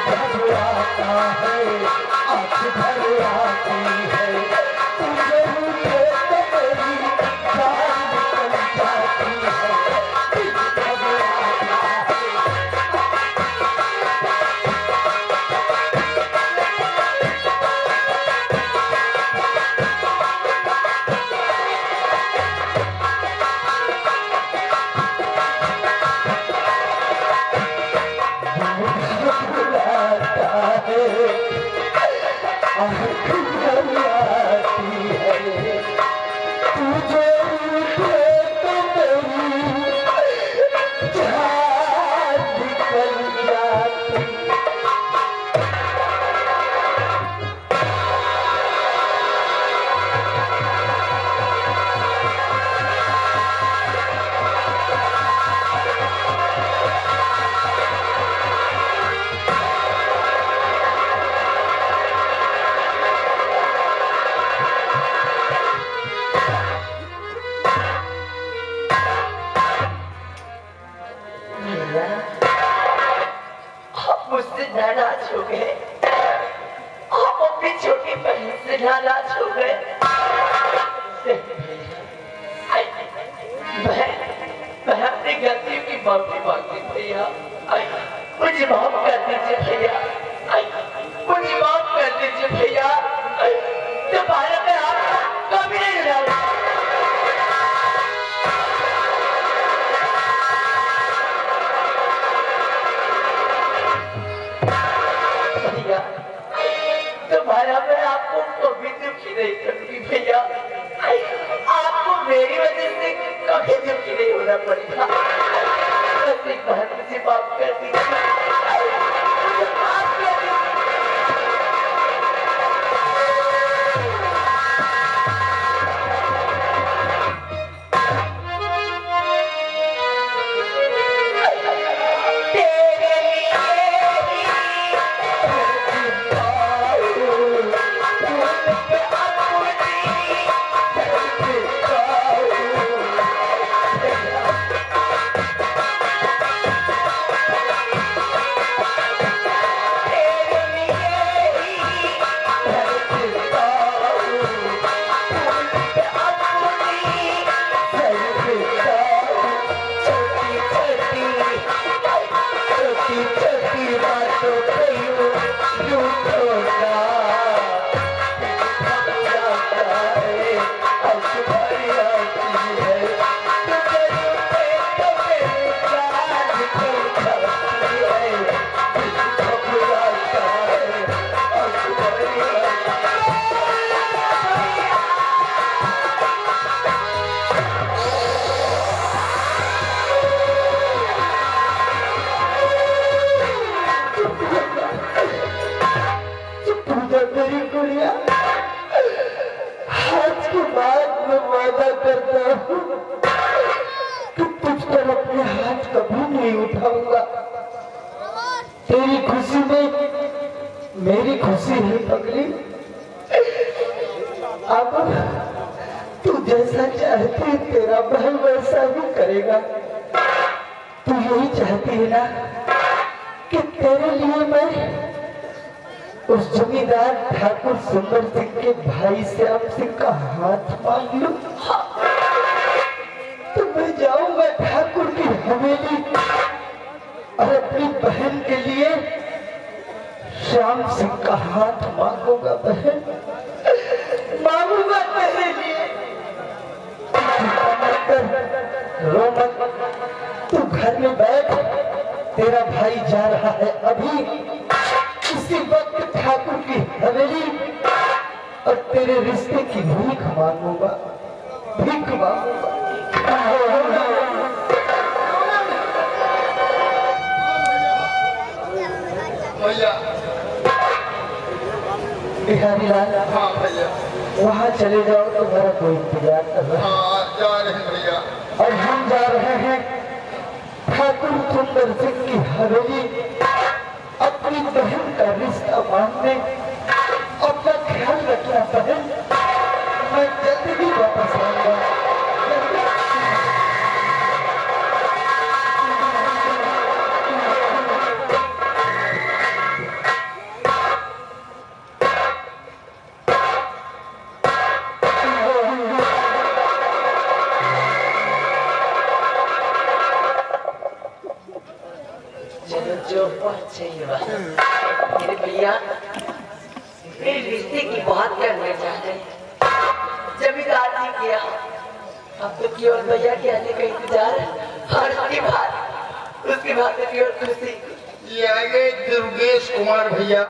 भर आता है, आँख भर आती है, तुझे मिले तो मेरी जान निकल जाती है, दिल भर आता है। मुझसे नाराज हो गए, आप अपनी छोटी बहन से नाराज हो गए। मैं अपनी गलतियों की माफी मांगती भैया, मुझे माफ कर दीजिए भैया, मुझे माफ कर दीजिए भैया। दोबारा मैं आपको कभी नहीं बुलाऊंगा। दोबारा मैं आपको कभी दुखी नहीं करूंगी भैया, आपको मेरी वजह से कभी दुखी नहीं होना पड़ेगा। बस एक बार मुझे माफ कर दीजिए, मुझे माफ कर दीजिए। तेरी खुशी में मेरी खुशी है पगली। अब तू जैसा चाहती है तेरा बहन वैसा ही करेगा। तू यही चाहती है ना कि तेरे लिए मैं उस जमींदार ठाकुर सुंदर सिंह के भाई श्याम सिंह का हाथ मांग लूं? तो मैं जाऊंगा ठाकुर की हवेली और अपनी बहन के लिए श्याम सिंह का हाथ मांगूंगा। बहन मांगूंगा तेरे लिए। रो मत, तू घर में बैठ, तेरा भाई जा रहा है अभी इसी वक्त ठाकुर की हवेली और तेरे रिश्ते की भीख मांगूंगा, भीख मांगूंगा। भैया बिहारी लाल, हाँ भैया, वहाँ चले जाओ, तुम्हारा कोई इंतजार कर रहा है। हाँ जा रहे हैं भैया। और हम जा रहे हैं ठाकुर सुंदर सिंह की हवेली अपनी बहन का रिश्ता मांगने। अपना ख्याल रखना बहन, मैं जल्दी ही वापस आऊंगा। अच्छा ही हुआ। मेरे भैया मेरे रिश्ते की बात करना चाहते हैं। जमींदार जी किया, अब तो केवल भैया के आने का इंतजार है और उसके बाद तो केवल खुशी। ये आ गए दुर्गेश कुमार भैया।